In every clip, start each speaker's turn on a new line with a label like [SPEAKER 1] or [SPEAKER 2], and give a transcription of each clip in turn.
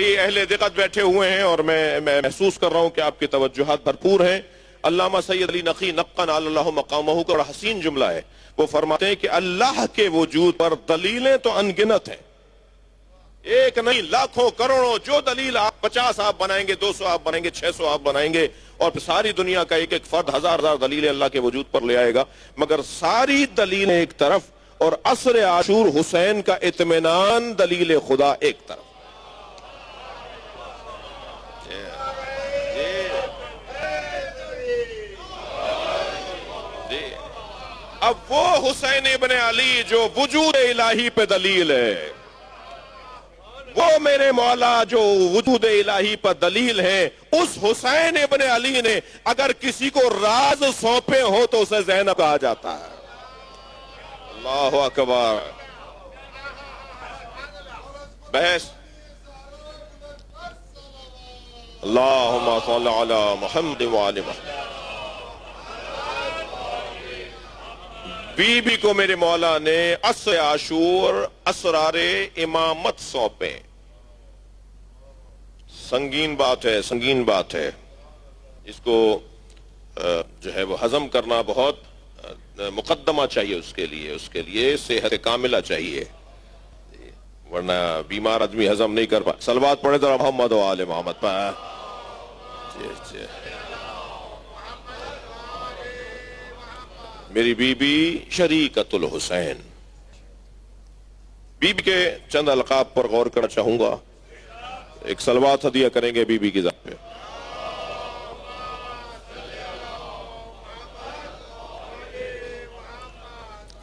[SPEAKER 1] بھائی اہل دقت بیٹھے ہوئے ہیں اور میں محسوس کر رہا ہوں کہ آپ کی توجہات بھرپور ہیں۔ علامہ سید علی نقی نقّن اللہ مقامہ کا بڑا حسین جملہ ہے، وہ فرماتے ہیں کہ اللہ کے وجود پر دلیلیں تو انگنت ہیں، ایک نہیں لاکھوں کروڑوں، جو دلیل آپ 50 آپ بنائیں گے، 200 آپ بنائیں گے، 600 آپ بنائیں گے، اور پھر ساری دنیا کا ایک ایک فرد ہزار دلیلیں اللہ کے وجود پر لے آئے گا، مگر ساری دلیلیں ایک طرف اور عصر عاشور حسین کا اطمینان دلیل خدا ایک طرف۔ اب وہ حسین ابن علی جو وجود الہی پہ دلیل ہے، وہ میرے مولا جو وجود الہی پر دلیل ہے، اس حسین ابن علی نے اگر کسی کو راز سونپے ہو تو اسے زینب کہا جاتا ہے۔ اللہ اکبر۔ بحث اللہم صلی علی محمد وآل محمد۔ بی بی کو میرے مولا نے عصر عاشور اسرار امامت سونپے۔ سنگین بات ہے، سنگین بات ہے، اس کو جو ہے وہ ہضم کرنا بہت مقدمہ چاہیے، اس کے لیے صحت کاملہ چاہیے، ورنہ بیمار آدمی ہضم نہیں کر پائے۔ صلوات پڑھے ذرا محمد و آل محمد پر۔ میری بی بی شریکت الحسین، بی بی کے چند القاب پر غور کرنا چاہوں گا، ایک صلوات ہدیہ کریں گے بی بی کی ذات پہ۔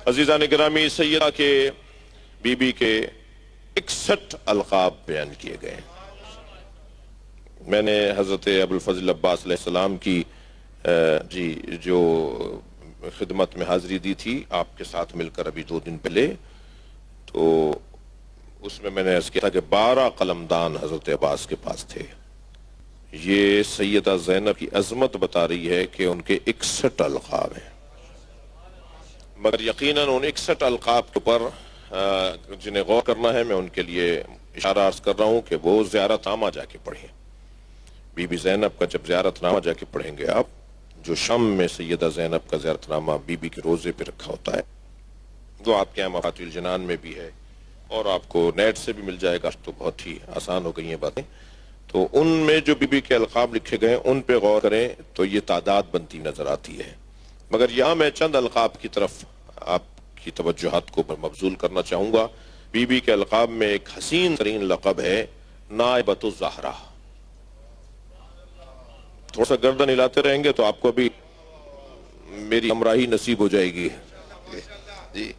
[SPEAKER 1] عزیزان گرامی، سیدہ کے بی بی کے 61 القاب بیان کیے گئے۔ میں نے حضرت ابوالفضل عباس علیہ السلام کی جو خدمت میں حاضری دی تھی آپ کے ساتھ مل کر ابھی 2 دن پہلے، تو اس میں نے عرض کیا تھا کہ 12 قلمدان حضرت عباس کے پاس تھے۔ یہ سیدہ زینب کی عظمت بتا رہی ہے کہ ان کے 61 القاب ہیں، مگر یقیناً ان 61 القاب کے اوپر جنہیں غور کرنا ہے، میں ان کے لیے اشارہ عرض کر رہا ہوں کہ وہ زیارت نامہ جا کے پڑھیں۔ بی بی زینب کا جب زیارت نامہ جا کے پڑھیں گے آپ، جو شام میں سیدہ زینب کا زیارت نامہ بی بی کے روزے پہ رکھا ہوتا ہے، وہ آپ کے یہاں مفاتیح الجنان میں بھی ہے اور آپ کو نیٹ سے بھی مل جائے گا، تو بہت ہی آسان ہو گئی ہیں باتیں۔ تو ان میں جو بی بی کے القاب لکھے گئے ان پہ غور کریں تو یہ تعداد بنتی نظر آتی ہے، مگر یہاں میں چند القاب کی طرف آپ کی توجہات کو مبذول کرنا چاہوں گا۔ بی بی کے القاب میں ایک حسین ترین لقب ہے نائبۃ الزہرا۔ تھوڑا سا گردن ہلاتے رہیں گے تو آپ کو بھی میری ہمراہی نصیب ہو جائے گی۔ جی،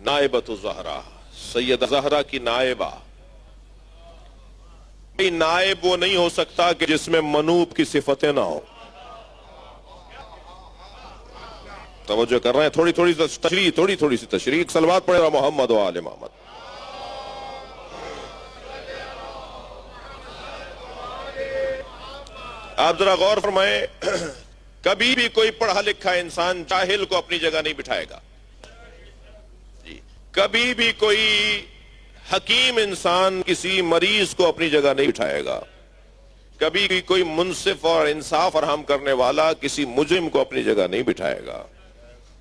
[SPEAKER 1] نائبۃ الزہرا، سیدہ زہرا کی نائبہ۔ نائب وہ نہیں ہو سکتا کہ جس میں منوب کی صفتیں نہ ہو۔ توجہ کر رہے ہیں؟ تھوڑی سی تشریح، صلوات پڑھے گا محمد و آل محمد۔ آپ ذرا غور فرمائیں، کبھی بھی کوئی پڑھا لکھا انسان جاہل کو اپنی جگہ نہیں بٹھائے گا، کبھی بھی کوئی حکیم انسان کسی مریض کو اپنی جگہ نہیں بٹھائے گا، کبھی بھی کوئی منصف اور انصاف فراہم کرنے والا کسی مجرم کو اپنی جگہ نہیں بٹھائے گا۔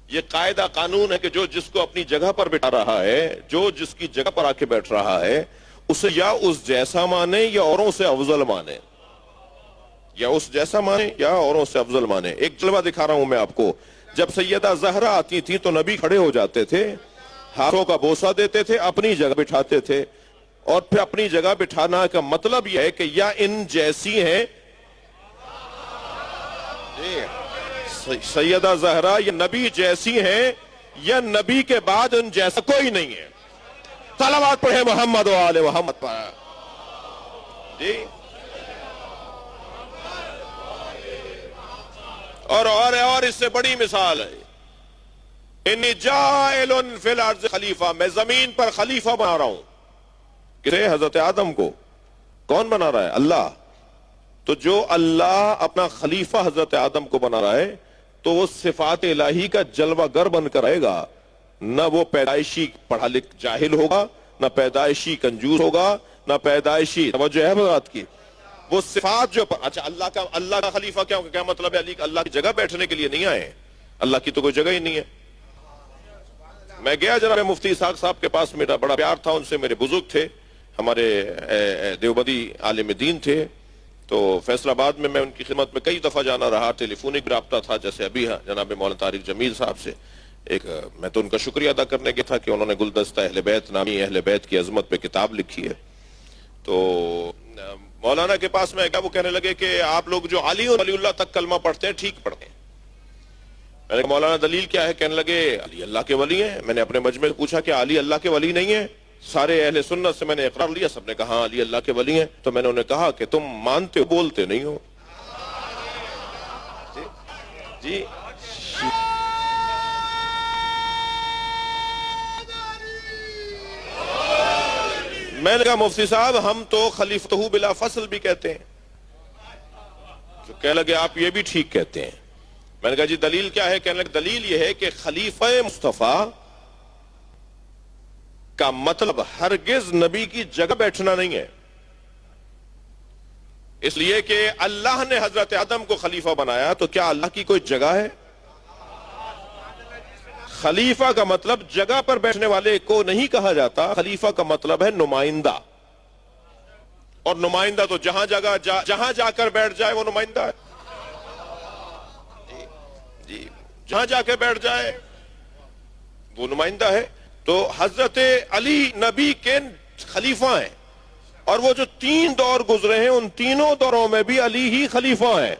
[SPEAKER 1] یہ قاعدہ قانون ہے کہ جو جس کو اپنی جگہ پر بٹھا رہا ہے، جو جس کی جگہ پر آ کے بیٹھ رہا ہے، اسے یا اس جیسا مانے یا اوروں سے افضل مانے، یا اس جیسا مانے یا اوروں سے افضل مانے۔ ایک جلوہ دکھا رہا ہوں میں آپ کو، جب سیدہ زہرا آتی تھی تو نبی کھڑے ہو جاتے تھے، ہاتھوں کا بوسہ دیتے تھے، اپنی جگہ بٹھاتے تھے، اور پھر اپنی جگہ بٹھانا کا مطلب یہ ہے کہ یا ان جیسی ہیں سیدہ زہرا، یہ نبی جیسی ہیں، یا نبی کے بعد ان جیسا کوئی نہیں ہے۔ صلوات پڑھے محمد و آل محمد پر۔ جی، اور اس سے بڑی مثال ہے، انی جائل فی الارض خلیفہ، میں زمین پر خلیفہ بنا رہا ہوں۔ کسے؟ حضرت آدم کو۔ کون بنا رہا ہے؟ اللہ۔ تو جو اللہ اپنا خلیفہ حضرت آدم کو بنا رہا ہے تو وہ صفات الہی کا جلوہ گر بن کر آئے گا، نہ وہ پیدائشی پڑھا لکھ جاہل ہوگا، نہ پیدائشی کنجوس ہوگا، نہ پیدائشی، توجہ ہے بات کی، وہ صفات جو پر اچھا اللہ کا خلیفہ کیا مطلب ہے؟ علی اللہ کی جگہ بیٹھنے کے لیے نہیں آئے ہیں، اللہ کی تو کوئی جگہ ہی نہیں ہے۔ میں گیا جناب مفتی اسحاق صاحب کے پاس، میرا بڑا پیار تھا ان سے، میرے بزرگ تھے، ہمارے دیوبندی عالم دین تھے، تو فیصل آباد میں ان کی خدمت میں کئی دفعہ جانا رہا، ٹیلی فونک رابطہ تھا، جیسے ابھی جناب مولانا طارق جمیل صاحب سے میں تو ان کا شکریہ ادا کرنے کے تھا کہ انہوں نے گلدستہ اہل بیت نامی اہل بیت کی عظمت پہ کتاب لکھی ہے۔ تو مولانا کے پاس میں گیا، وہ کہنے لگے کہ آپ لوگ جو علی اور ولی اللہ تک کلمہ پڑھتے ہیں ٹھیک پڑھتے ہیں۔ میں نے کہا مولانا دلیل کیا ہے؟ کہنے لگے علی اللہ کے ولی ہیں۔ میں نے اپنے مجمع سے پوچھا کہ علی اللہ کے ولی نہیں ہیں؟ سارے اہل سنت سے میں نے اقرار لیا، سب نے کہا ہاں علی اللہ کے ولی ہیں۔ تو میں نے انہیں کہا کہ تم مانتے ہو بولتے نہیں ہو۔ جی میں نے کہا مفتی صاحب ہم تو خلیفتہ بلا فصل بھی کہتے ہیں۔ جو کہنے لگے آپ یہ بھی ٹھیک کہتے ہیں۔ میں نے کہا جی دلیل کیا ہے؟ کہنے لگے دلیل یہ ہے کہ خلیفہ مصطفیٰ کا مطلب ہرگز نبی کی جگہ بیٹھنا نہیں ہے، اس لیے کہ اللہ نے حضرت آدم کو خلیفہ بنایا، تو کیا اللہ کی کوئی جگہ ہے؟ خلیفہ کا مطلب جگہ پر بیٹھنے والے کو نہیں کہا جاتا، خلیفہ کا مطلب ہے نمائندہ، اور نمائندہ تو جہاں جا کر بیٹھ جائے وہ نمائندہ ہے۔ جی جہاں جا کے بیٹھ جائے وہ نمائندہ ہے۔ تو حضرت علی نبی کے خلیفہ ہیں، اور وہ جو 3 دور گزرے ہیں ان تینوں دوروں میں بھی علی ہی خلیفہ ہیں۔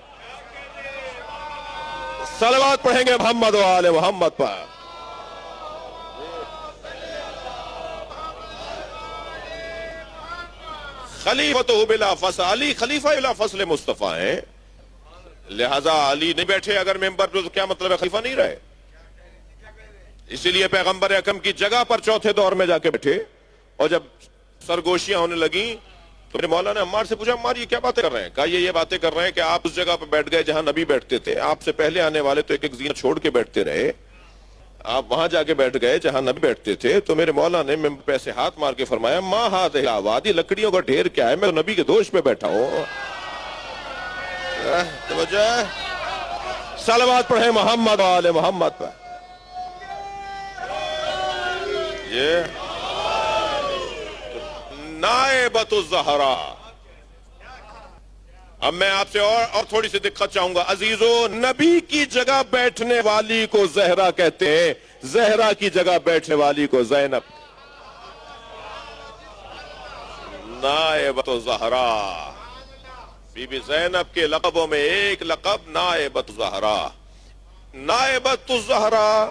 [SPEAKER 1] صلوات پڑھیں گے محمد و آل محمد پر۔ خلیفۃ بلا فصل، علی خلیفہ بلا فصل مصطفیٰ ہیں، لہذا علی نہیں بیٹھے اگر ممبر پر تو کیا مطلب ہے خلیفہ نہیں رہے؟ اسی لیے پیغمبر اکرم کی جگہ پر چوتھے دور میں جا کے بیٹھے، اور جب سرگوشیاں ہونے لگیں تو میرے مولانا عمار سے پوچھا عمار یہ کیا باتیں کر رہے ہیں؟ کہا یہ باتیں کر رہے ہیں کہ آپ اس جگہ پہ بیٹھ گئے جہاں نبی بیٹھتے تھے، آپ سے پہلے آنے والے تو ایک زینت چھوڑ کے بیٹھتے رہے، آپ وہاں جا کے بیٹھ گئے جہاں نبی بیٹھتے تھے۔ تو میرے مولا نے پیسے ہاتھ مار کے فرمایا ما ہذہ وادی، لکڑیوں کا ڈھیر کیا ہے، میں تو نبی کے دوش پہ بیٹھا ہوں۔ توجہ، صلوات پڑھیں محمد و آل محمد پر۔ یہ نائبۃ الزہرا۔ اب میں آپ سے اور تھوڑی سی دقت چاہوں گا عزیزو، نبی کی جگہ بیٹھنے والی کو زہرا کہتے ہیں، زہرا کی جگہ بیٹھنے والی کو زینب۔ نائبۃ الزہرا، بی بی زینب کے لقبوں میں ایک لقب نائبۃ الزہرا۔ نائبۃ الزہرا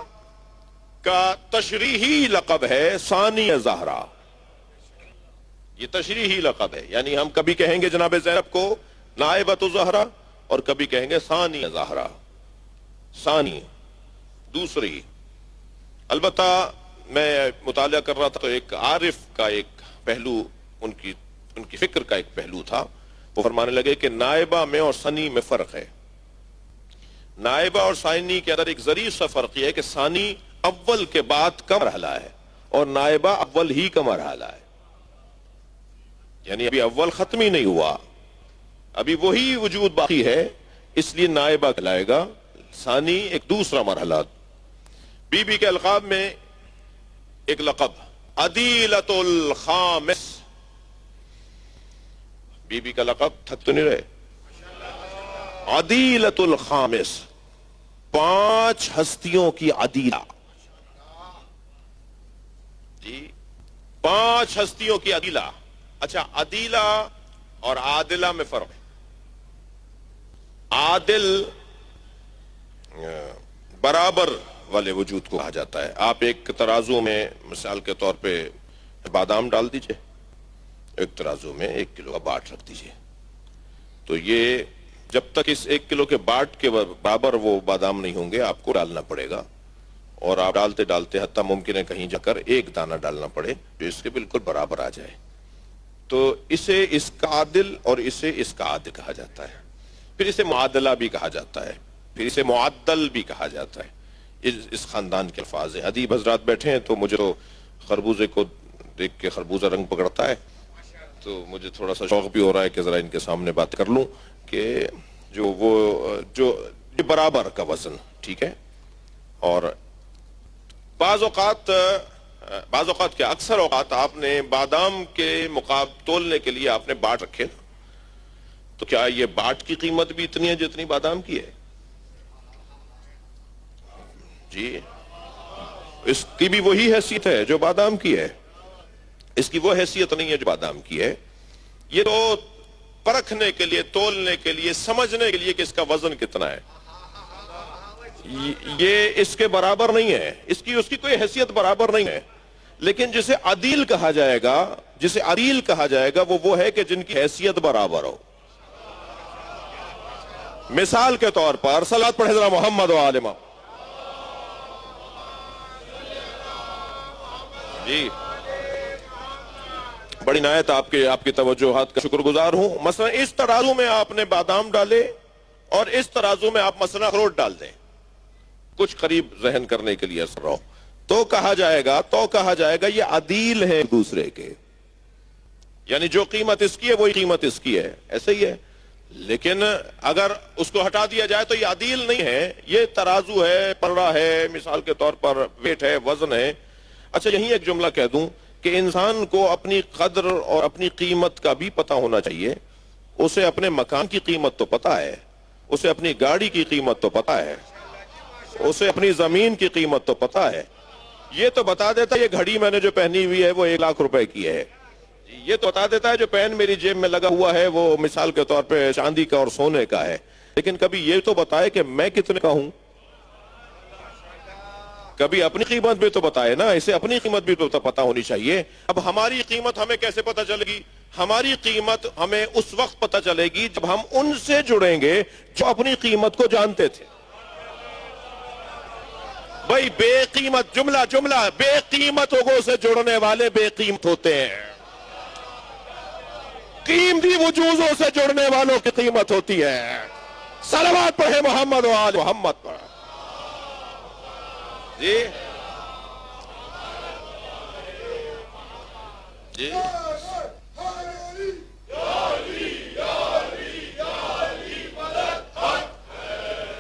[SPEAKER 1] کا تشریحی لقب ہے ثانی زہرا، یہ تشریحی لقب ہے، یعنی ہم کبھی کہیں گے جناب زینب کو نائبۃ الزہرا اور کبھی کہیں گے ثانی زہرا، ثانی دوسری۔ البتہ میں مطالعہ کر رہا تھا تو ایک عارف کا ایک پہلو، ان کی فکر کا ایک پہلو تھا، وہ فرمانے لگے کہ نائبہ میں اور ثانی میں فرق ہے۔ نائبہ اور ثانی کے اندر ایک ظریف سا فرق یہ ہے کہ ثانی اول کے بعد کا مرحلہ ہے اور نائبہ اول ہی کا مرحلہ ہے، یعنی ابھی اول ختم ہی نہیں ہوا، ابھی وہی وجود باقی ہے، اس لیے نائبہ کہلائے گا، ثانی ایک دوسرا مرحلہ۔ بی بی کے القاب میں ایک لقب عدیلۃ الخامس، بی بی کا لقب تھک تو نہیں رہے، عدیلۃ الخامس، 5 ہستیوں کی عدیلہ، جی 5 ہستیوں کی عدیلہ۔ اچھا عدیلہ اور عادلہ میں فرق ہے۔ عادل برابر والے وجود کو کہا جاتا ہے۔ آپ ایک ترازو میں مثال کے طور پہ بادام ڈال دیجئے، ایک ترازو میں 1 کلو کا باٹ رکھ دیجئے، تو یہ جب تک اس 1 کلو کے باٹ کے برابر وہ بادام نہیں ہوں گے آپ کو ڈالنا پڑے گا، اور آپ ڈالتے ڈالتے حتیٰ ممکن ہے کہیں جا کر 1 دانہ ڈالنا پڑے جو اس کے بالکل برابر آ جائے، تو اسے اس کا عادل اور اسے اس کا عادل کہا جاتا ہے۔ پھر اسے معادلہ بھی کہا جاتا ہے، پھر اسے معدل بھی کہا جاتا ہے، اس خاندان کے الفاظ ہیں۔ ادیب حضرات بیٹھے ہیں تو مجھے تو خربوزے کو دیکھ کے خربوزہ رنگ پکڑتا ہے، تو مجھے تھوڑا سا شوق بھی ہو رہا ہے کہ ذرا ان کے سامنے بات کر لوں کہ جو برابر کا وزن ٹھیک ہے. اور بعض اوقات کیا اکثر اوقات آپ نے بادام کے تولنے کے لیے آپ نے باٹ رکھے نا، تو کیا یہ باٹ کی قیمت بھی اتنی ہے جتنی بادام کی ہے؟ جی اس کی بھی وہی حیثیت ہے جو بادام کی ہے، اس کی وہ حیثیت نہیں ہے جو بادام کی ہے. یہ تو پرکھنے کے لیے، تولنے کے لیے، سمجھنے کے لیے کہ اس کا وزن کتنا ہے، یہ اس کے برابر نہیں ہے، اس کی کوئی حیثیت برابر نہیں ہے. لیکن جسے عدیل کہا جائے گا وہ ہے کہ جن کی حیثیت برابر ہو. مثال کے طور پر صلوات پڑھے ذرا محمد و آل محمد. جی بڑی عنایت آپ کی توجہات کا شکر گزار ہوں. مثلا اس ترازو میں آپ نے بادام ڈالے اور اس ترازو میں آپ مثلا اخروٹ ڈال دیں، کچھ قریب ذہن کرنے کے لیے اثر رہو، تو کہا جائے گا یہ عدیل ہے دوسرے کے، یعنی جو قیمت اس کی ہے وہی قیمت اس کی ہے، ایسے ہی ہے. لیکن اگر اس کو ہٹا دیا جائے تو یہ عدیل نہیں ہے، یہ ترازو ہے، پلڑا ہے، مثال کے طور پر ویٹ ہے، وزن ہے. اچھا یہیں ایک جملہ کہہ دوں کہ انسان کو اپنی قدر اور اپنی قیمت کا بھی پتہ ہونا چاہیے. اسے اپنے مکان کی قیمت تو پتہ ہے، اسے اپنی گاڑی کی قیمت تو پتہ ہے، اسے اپنی زمین کی قیمت تو پتہ ہے. یہ تو بتا دیتا ہے یہ گھڑی میں نے جو پہنی ہوئی ہے وہ 1 لاکھ روپے کی ہے. یہ تو بتا دیتا ہے جو پین میری جیب میں لگا ہوا ہے وہ مثال کے طور پہ چاندی کا اور سونے کا ہے. لیکن کبھی یہ تو بتائے کہ میں کتنے کا ہوں، کبھی اپنی قیمت بھی تو بتائے نا، اسے اپنی قیمت بھی تو پتہ ہونی چاہیے. اب ہماری قیمت ہمیں کیسے پتہ چلے گی؟ ہماری قیمت ہمیں اس وقت پتہ چلے گی جب ہم ان سے جڑیں گے جو اپنی قیمت کو جانتے تھے. بھائی بے قیمت جملہ بے قیمت لوگوں سے جڑنے والے بے قیمت ہوتے ہیں، قیمتی وجوہوں سے جڑنے والوں کی قیمت ہوتی ہے. صلوات پڑھے محمد و آل محمد پر. جی جی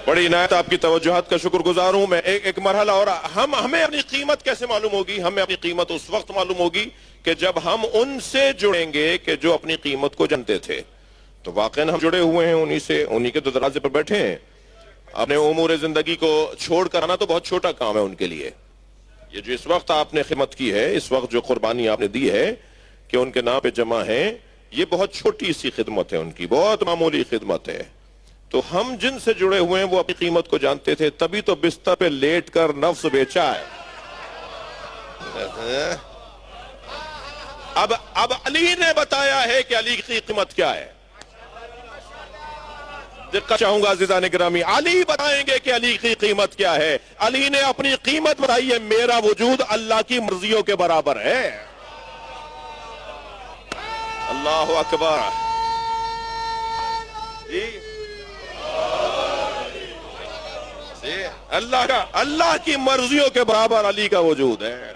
[SPEAKER 1] بڑی عنایت آپ کی توجہات کا شکر گزار ہوں. میں ایک مرحلہ اور ہمیں اپنی قیمت کیسے معلوم ہوگی؟ ہمیں اپنی قیمت اس وقت معلوم ہوگی کہ جب ہم ان سے جڑیں گے کہ جو اپنی قیمت کو جانتے تھے. تو واقعاً ہم جڑے ہوئے ہیں انہی کے دروازے پر بیٹھے ہیں. اپنے امور زندگی کو چھوڑ کر آنا تو بہت چھوٹا کام ہے ان کے لیے. یہ جو اس وقت آپ نے خدمت کی ہے، اس وقت جو قربانی آپ نے دی ہے کہ ان کے نام پہ جمع ہیں، یہ بہت چھوٹی سی خدمت ہے، ان کی بہت معمولی خدمت ہے. تو ہم جن سے جڑے ہوئے ہیں وہ اپنی قیمت کو جانتے تھے، تبھی تو بستر پہ لیٹ کر نفس بیچا ہے. اب علی نے بتایا ہے کہ علی کی قیمت کیا ہے. دقت چاہوں گا عزیزان گرامی، علی بتائیں گے کہ علی کی قیمت کیا ہے. علی نے اپنی قیمت بتائی ہے، میرا وجود اللہ کی مرضیوں کے برابر ہے. اللہ اکبر. جی اللہ کی مرضیوں کے برابر علی کا وجود ہے.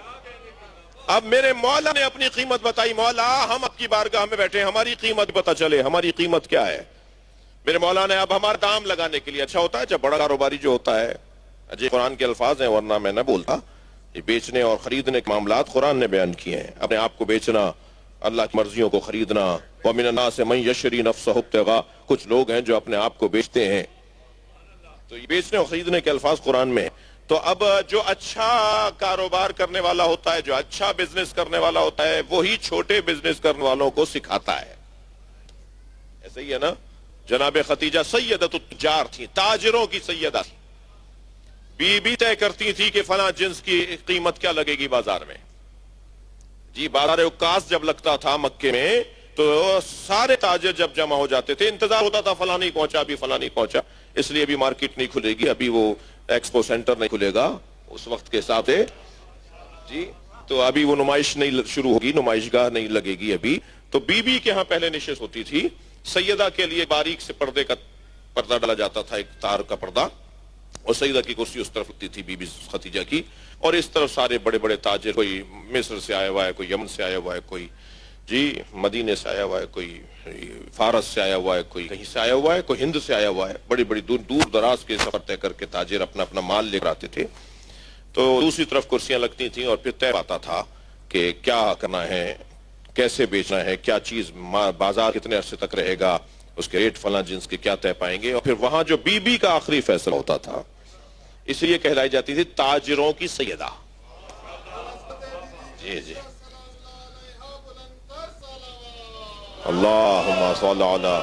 [SPEAKER 1] اب میرے مولا نے اپنی قیمت بتائی. مولا ہم آپ کی بارگاہ میں بیٹھے، ہماری قیمت پتہ چلے، ہماری قیمت کیا ہے. میرے مولا نے اب ہمارا دام لگانے کے لیے، اچھا ہوتا ہے جب بڑا کاروباری جو ہوتا ہے، جی قرآن کے الفاظ ہیں ورنہ میں نہ بولتا، یہ بیچنے اور خریدنے کے معاملات قرآن نے بیان کیے ہیں. اپنے آپ کو بیچنا، اللہ کی مرضیوں کو خریدنا. وَمِنَ النَّاسِ مَن يَشْتَرِي نَفْسَهُ ابْتِغَاءَ، کچھ لوگ ہیں جو اپنے آپ کو بیچتے ہیں. تو یہ بیچنے اور خریدنے کے الفاظ قرآن میں. تو اب جو اچھا کاروبار کرنے والا ہوتا ہے، جو اچھا بزنس کرنے والا ہوتا ہے، وہی چھوٹے بزنس کرنے والوں کو سکھاتا ہے. ایسے ہی ہے نا. جناب خدیجہ سیدۃ التجار تھی، تاجروں کی سیدہ تھی. بی طے کرتی تھی کہ فلاں جنس کی قیمت کیا لگے گی بازار میں. جی بازار عکاظ جب لگتا تھا مکے میں تو سارے تاجر جب جمع ہو جاتے تھے، انتظار ہوتا تھا فلاں نہیں پہنچا، ابھی فلاں نہیں پہنچا، اس لیے ابھی مارکیٹ نہیں کھلے گی، ابھی وہ ایکسپو سینٹر نہیں کھلے گا اس وقت کے حساب سے. جی تو ابھی وہ نمائش نہیں شروع ہوگی، نمائش گاہ نہیں لگے گی ابھی. تو بی کے ہاں پہلے نشست ہوتی تھی. سیدہ کے لیے باریک سے پردے کا پردہ ڈالا جاتا تھا، ایک تار کا پردہ، اور سیدہ کی کرسی اس طرف ہوتی تھی بی خدیجہ کی، اور اس طرف سارے بڑے بڑے تاجر، کوئی مصر سے آیا ہوا ہے، کوئی یمن سے آیا ہوا ہے، کوئی جی مدینے سے آیا ہوا ہے، کوئی فارس سے آیا ہوا ہے، کوئی کہیں سے آیا ہوا ہے، کوئی ہند سے آیا ہوا ہے، بڑی بڑی دور دراز کے سفر طے کر کے تاجر اپنا اپنا مال لے کر آتے تھے، تو دوسری طرف کرسیاں لگتی تھیں اور پھر طے پاتا تھا کہ کیا کرنا ہے، کیسے بیچنا ہے، کیا چیز بازار کتنے عرصے تک رہے گا، اس کے ریٹ فلاں جنس کے کیا طے پائیں گے، اور پھر وہاں جو بی بی کا آخری فیصلہ ہوتا تھا، اس لیے کہلائی جاتی تھی تاجروں کی سیدہ۔ جی جی اللہم صل علی،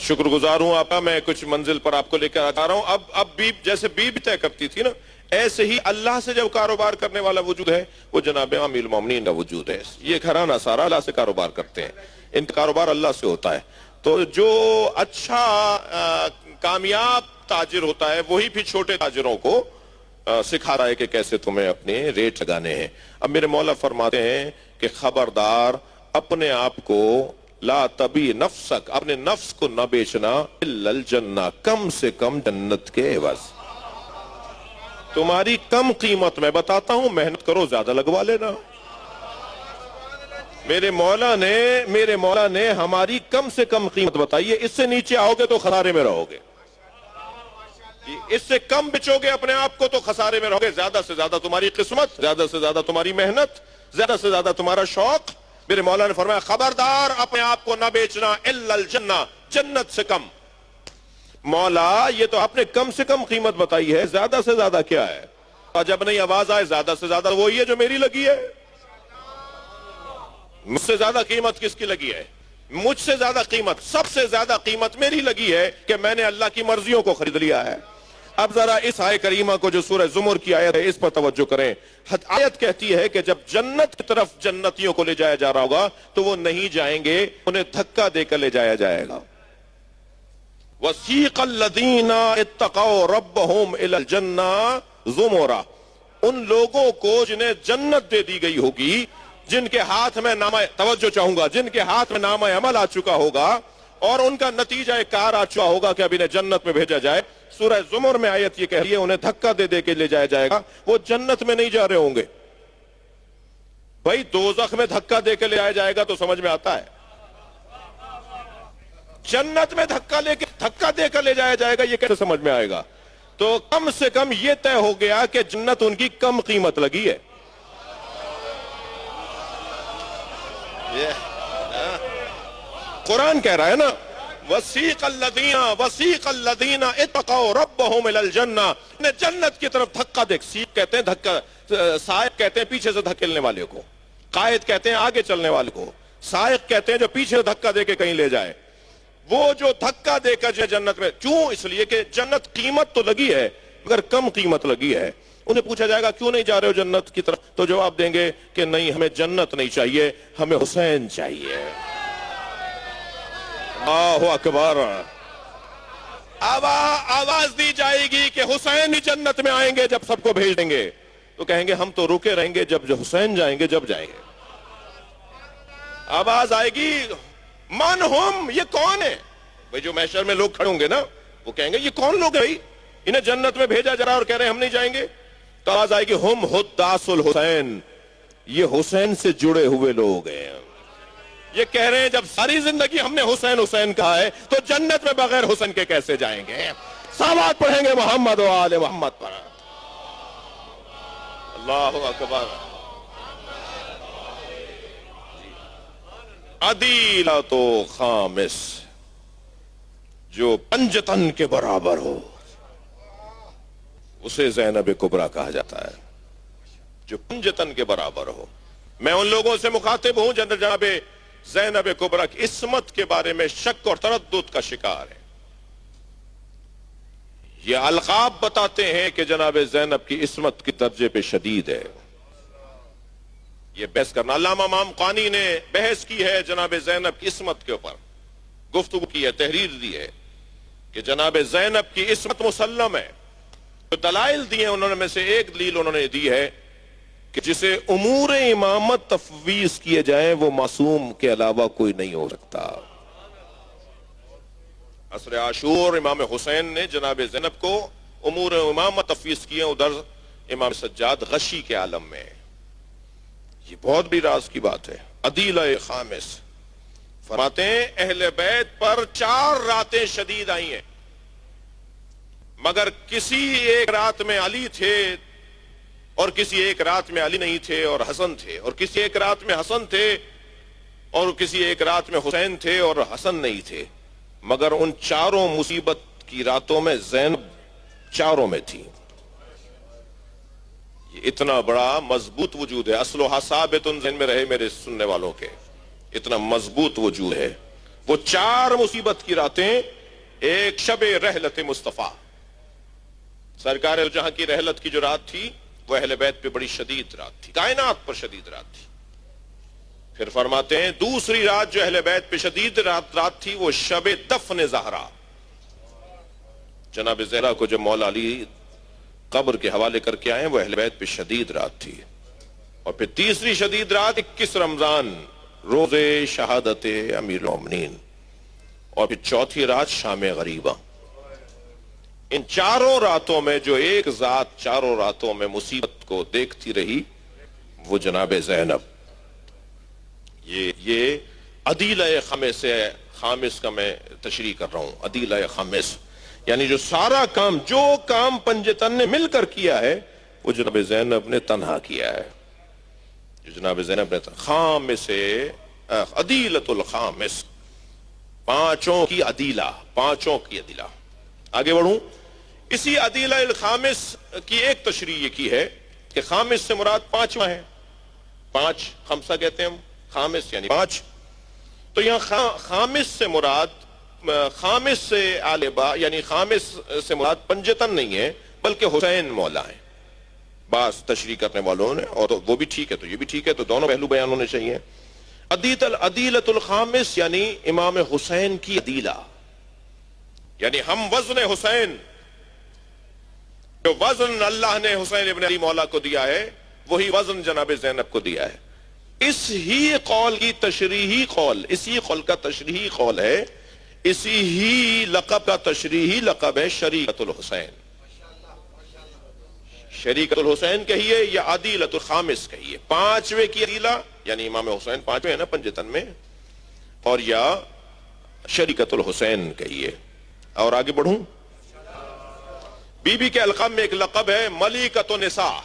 [SPEAKER 1] شکر گزار ہوں آپ کا، میں کچھ منزل پر آپ کو لے کر آ رہا ہوں۔ اب بھی جیسے بی طے کرتی تھی نا، ایسے ہی اللہ سے جب کاروبار کرنے والا وجود ہے وہ جناب امیر المومنین کا وجود ہے۔ یہ گھرانہ سارا اللہ سے کاروبار کرتے ہیں، ان کا کاروبار اللہ سے ہوتا ہے۔ تو جو اچھا کامیاب تاجر ہوتا ہے وہی پھر چھوٹے تاجروں کو سکھا رہا ہے کہ کیسے تمہیں اپنے ریٹ لگانے ہیں۔ اب میرے مولا فرماتے ہیں کہ خبردار اپنے آپ کو لا تبی نفسک، اپنے نفس کو نہ بیچنا الا الجنہ، کم سے کم جنت کے عوض۔ تمہاری کم قیمت میں بتاتا ہوں، محنت کرو زیادہ لگوا لینا۔ میرے مولا نے ہماری کم سے کم قیمت بتائی ہے، اس سے نیچے آؤ گے تو خسارے میں رہو گے، اس سے کم بچو گے اپنے آپ کو تو خسارے میں رہو گے۔ زیادہ سے زیادہ تمہاری قسمت، زیادہ سے زیادہ تمہاری محنت، زیادہ سے زیادہ تمہارا شوق۔ میرے مولا نے فرمایا خبردار اپنے آپ کو نہ بیچنا الا الجنہ، جنت سے کم۔ مولا یہ تو آپ نے کم سے کم قیمت بتائی ہے، زیادہ سے زیادہ کیا ہے؟ جب نہیں آواز آئے زیادہ سے زیادہ وہی ہے جو میری لگی ہے۔ مجھ سے زیادہ قیمت کس کی لگی ہے؟ مجھ سے زیادہ قیمت، سب سے زیادہ قیمت میری لگی ہے کہ میں نے اللہ کی مرضیوں کو خرید لیا ہے۔ اب ذرا اس آیت کریمہ کو جو سورہ زمر کی آیت ہے اس پر توجہ کریں۔ آیت کہتی ہے کہ جب جنت کی طرف جنتیوں کو لے جایا جا رہا ہوگا تو وہ نہیں جائیں گے، انہیں دھکا دے کر لے جایا جائے گا۔ وَسِيقَ الَّذِينَ اتَّقَوْا رَبَّهُمْ إِلَى الْجَنَّةِ زُمُرًا، ان لوگوں کو جنہیں جنت دے دی گئی ہوگی، جن کے ہاتھ میں نامہ، توجہ چاہوں گا، جن کے ہاتھ میں نامہ عمل آ چکا ہوگا اور ان کا نتیجہ کار آ چکا ہوگا کہ اب انہیں جنت میں بھیجا جائے۔ سورہ زمر میں آیت یہ کہہ رہی ہے انہیں دھکا دے دے کے لے جایا جائے گا، وہ جنت میں نہیں جا رہے ہوں گے۔ بھائی دوزخ میں دھکا دے کے لے جایا جائے گا تو سمجھ میں آتا ہے، جنت میں دھکا دے کر لے جایا جائے گا یہ کیسے سمجھ میں آئے گا؟ تو کم سے کم یہ طے ہو گیا کہ جنت ان کی کم قیمت لگی ہے۔ قرآن کہہ رہا ہے نا وَسِيقَ الَّذِينَ اتَّقَوْا رَبَّهُمْ إِلَى الْجَنَّةِ، نے جنت کی طرف دھکا دے، سیق کہتے ہیں دھکا، سائق کہتے ہیں پیچھے سے دھکیلنے والے کو، قائد کہتے ہیں آگے چلنے والے کو، سائق کہتے ہیں جو پیچھے دھکا دے کے کہیں لے جائے۔ وہ جو دھکا دے کر جنت میں، کیوں؟ اس لیے کہ جنت قیمت تو لگی ہے مگر کم قیمت لگی ہے۔ انہیں پوچھا جائے گا کیوں نہیں جا رہے ہو جنت کی طرف، تو جواب دیں گے کہ نہیں ہمیں جنت نہیں چاہیے، ہمیں حسین چاہیے۔ اللہ اکبر۔ آواز دی جائے گی کہ حسین ہی جنت میں آئیں گے جب سب کو بھیج دیں گے، تو کہیں گے ہم تو رکے رہیں گے، جب حسین جائیں گے جب جائیں گے۔ آواز آئے گی من ہم، یہ کون ہے؟ بھئی جو محشر میں لوگ کھڑے ہوں گے نا وہ کہیں گے یہ کون لوگ ہیں بھائی، انہیں جنت میں بھیجا جا رہا اور کہہ رہے ہیں ہم نہیں جائیں گے۔ تو آواز آئے گی ہم حداث الحسین، یہ حسین سے جڑے ہوئے لوگ ہیں، یہ کہہ رہے ہیں جب ساری زندگی ہم نے حسین حسین کہا ہے تو جنت میں بغیر حسین کے کیسے جائیں گے؟ صلوات پڑھیں گے محمد و آل محمد پر۔ اللہ اکبر۔ عدیلۃ و خامس، جو پنجتن کے برابر ہو اسے زینب کبریٰ کہا جاتا ہے، جو پنجتن کے برابر ہو۔ میں ان لوگوں سے مخاطب ہوں جناب زینب کبریٰ کی عصمت کے بارے میں شک اور تردد کا شکار ہے۔ یہ القاب بتاتے ہیں کہ جناب زینب کی عصمت کی درجے پہ شدید ہے۔ یہ بحث کرنا، علامہ امام قانی نے بحث کی ہے جناب زینب کی عصمت کے اوپر، گفتگو کی ہے، تحریر دی ہے کہ جناب زینب کی عصمت مسلم ہے۔ تو دلائل دی ہیں انہوں نے سے ایک دلیل انہوں نے دی ہے کہ جسے امور امامت تفویض کیے جائیں وہ معصوم کے علاوہ کوئی نہیں ہو سکتا۔ عصر عاشور امام حسین نے جناب زینب کو امور امامت تفویض کیے، ادھر امام سجاد غشی کے عالم میں یہ بہت بڑی راز کی بات ہے. عدیلہ خامس فرماتے ہیں اہل بیت پر 4 راتیں شدید آئی ہیں، مگر کسی ایک رات میں علی تھے اور کسی ایک رات میں علی نہیں تھے اور حسن تھے، اور کسی ایک رات میں حسن تھے اور کسی ایک رات میں حسین تھے اور حسن نہیں تھے، مگر ان 4 مصیبت کی راتوں میں زینب 4 میں تھی. یہ اتنا بڑا مضبوط وجود ہے، اصلها ثابت ذہن میں رہے میرے سننے والوں کے، اتنا مضبوط وجود ہے. وہ 4 مصیبت کی راتیں، ایک شب رحلت مصطفیٰ، سرکار جہاں کی رحلت کی جو رات تھی وہ اہل بیت پہ بڑی شدید رات تھی، کائنات پر شدید رات تھی. پھر فرماتے ہیں دوسری رات جو اہل بیت پہ شدید رات تھی وہ شب دفن زہرا، جناب زہرا کو جب مولا علی قبر کے حوالے کر کے آئے وہ اہل بیت پہ شدید رات تھی. اور پھر تیسری شدید رات 21 رمضان روز شہادت امیر المومنین، اور پھر چوتھی رات شام غریبہ. ان 4 راتوں میں جو ایک ذات 4 راتوں میں مصیبت کو دیکھتی رہی وہ جناب زینب. یہ عدیلہ خامس کا میں تشریح کر رہا ہوں. عدیلہ خامس یعنی جو سارا کام، جو کام پنجتن نے مل کر کیا ہے وہ جناب زینب نے تنہا کیا ہے. جو جناب زینب نے خامس عدیلۃ الخامس، 5 کی عدیلہ، 5 کی عدیلہ. آگے بڑھوں، اسی عدیلہ الخامس کی ایک تشریح یہ کی ہے کہ خامس سے مراد 5واں ہے. 5 خمسہ کہتے ہیں ہم، خامس یعنی 5. تو یہاں خامس سے مراد خامس سے آلبا یعنی خامس سے مراد پنجتن نہیں ہے بلکہ حسین مولا ہیں. بعض تشریح کرنے والوں نے، اور وہ بھی ٹھیک ہے تو یہ بھی ٹھیک ہے، تو دونوں پہلو بیان ہونے چاہیے. عدیلۃ الخامس یعنی امام حسین کی عدیلہ، یعنی ہم وزن حسین، جو وزن اللہ نے حسین ابن علی مولا کو دیا ہے وہی وزن جناب زینب کو دیا ہے. اس ہی قول کی تشریحی قول، اسی قول کا تشریحی قول ہے، اسی ہی لقب کا تشریحی لقب ہے شریکت الحسین. شریکت الحسین کہیے یا عدیلۃ الخامس کہیے، 5ویں کی عدیلہ یعنی امام حسین 5ویں ہے نا پنجتن میں، اور یا شریکت الحسین کہیے. اور آگے بڑھوں، بی بی کے القاب میں ایک لقب ہے ملکۃ النساء.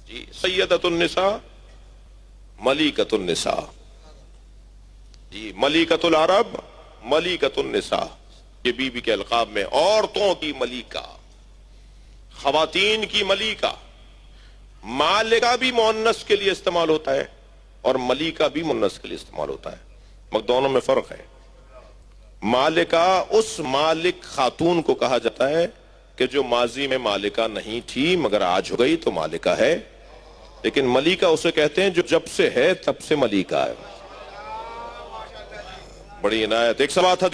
[SPEAKER 1] جی، سیدۃ النساء، ملکۃ النساء. جی، ملکۃ العرب، ملکۃ النساء. یہ بی بی کے القاب میں عورتوں کی ملکہ، خواتین کی ملکہ. مالکہ بھی مؤنث کے لیے استعمال ہوتا ہے اور ملکہ بھی مؤنث کے لیے استعمال ہوتا ہے، مگر دونوں میں فرق ہے. مالکہ اس مالک خاتون کو کہا جاتا ہے کہ جو ماضی میں مالکہ نہیں تھی مگر آج ہو گئی تو مالکہ ہے، لیکن ملکہ اسے کہتے ہیں جو جب سے ہے تب سے ملکہ ہے. بڑی عنایت. ایک سوال تھا